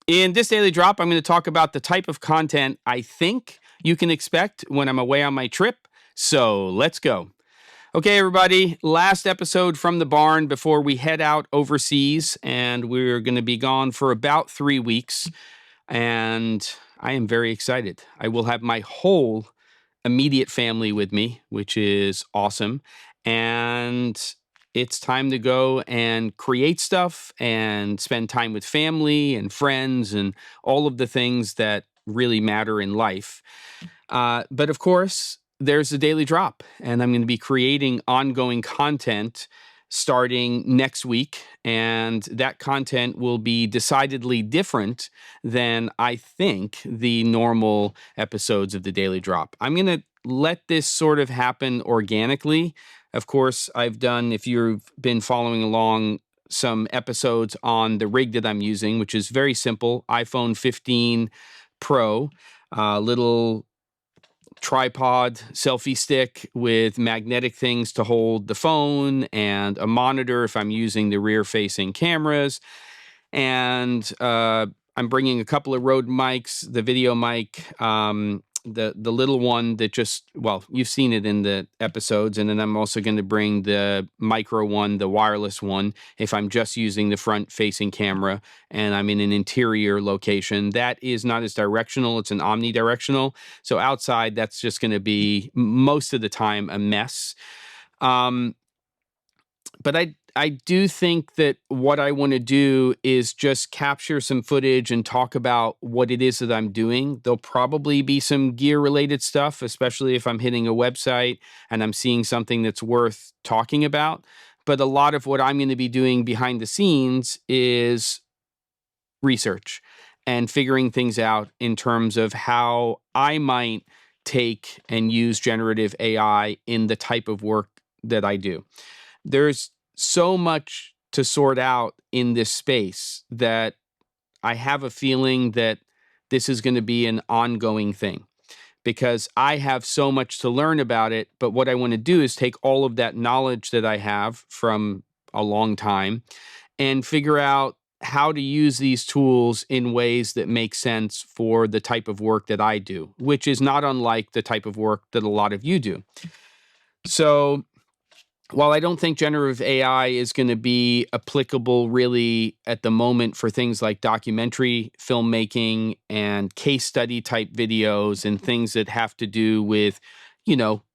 In this daily drop, I'm going to talk about the type of content I think you can expect when I'm away on my trip. So let's go. Okay, everybody, last episode from the barn before we head out overseas, and we're going to be gone for about 3 weeks, and I am very excited. I will have my whole immediate family with me, which is awesome, and it's time to go and create stuff and spend time with family and friends and all of the things that really matter in life. But of course, there's a daily drop, and I'm going to be creating ongoing content starting next week. And that content will be decidedly different than I think the normal episodes of the daily drop. I'm going to let this sort of happen organically. Of course, I've done, if you've been following along, some episodes on the rig that I'm using, which is very simple iPhone 15 Pro, little tripod selfie stick with magnetic things to hold the phone and a monitor if I'm using the rear facing cameras. And I'm bringing a couple of Rode mics, the video mic, the little one that just, well, you've seen it in the episodes. And then I'm also going to bring the micro one, the wireless one, if I'm just using the front facing camera and I'm in an interior location. That is not as directional. It's an omnidirectional. So outside, that's just going to be most of the time a mess. But I do think that what I want to do is just capture some footage and talk about what it is that I'm doing. There'll probably be some gear related stuff, especially if I'm hitting a website and I'm seeing something that's worth talking about. But a lot of what I'm going to be doing behind the scenes is research and figuring things out in terms of how I might take and use generative AI in the type of work that I do. There's so much to sort out in this space that I have a feeling that this is going to be an ongoing thing because I have so much to learn about it. But what I want to do is take all of that knowledge that I have from a long time and figure out how to use these tools in ways that make sense for the type of work that I do, which is not unlike the type of work that a lot of you do. So while I don't think generative AI is going to be applicable really at the moment for things like documentary filmmaking and case study type videos and things that have to do with,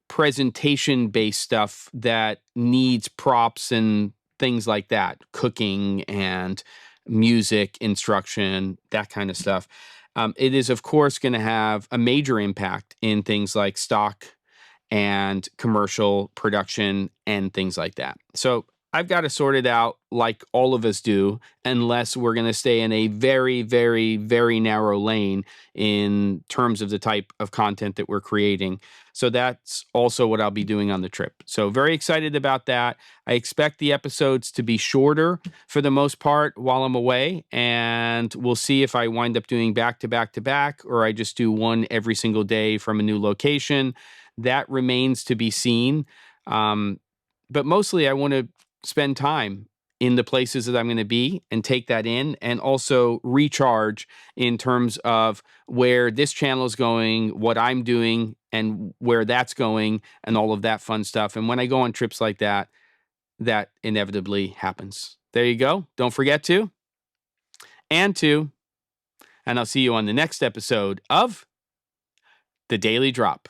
presentation based stuff that needs props and things like that, cooking and music instruction, that kind of stuff. It is, of course, going to have a major impact in things like stock and commercial production and things like that. So I've got to sort it out like all of us do, unless we're going to stay in a very, very, very narrow lane in terms of the type of content that we're creating. So that's also what I'll be doing on the trip. So very excited about that. I expect the episodes to be shorter for the most part while I'm away, and we'll see if I wind up doing back to back to back, or I just do one every single day from a new location. That remains to be seen. But mostly I want to spend time in the places that I'm going to be and take that in and also recharge in terms of where this channel is going, what I'm doing and where that's going and all of that fun stuff. And when I go on trips like that, that inevitably happens. There you go. Don't forget to. And I'll see you on the next episode of The Daily Drop.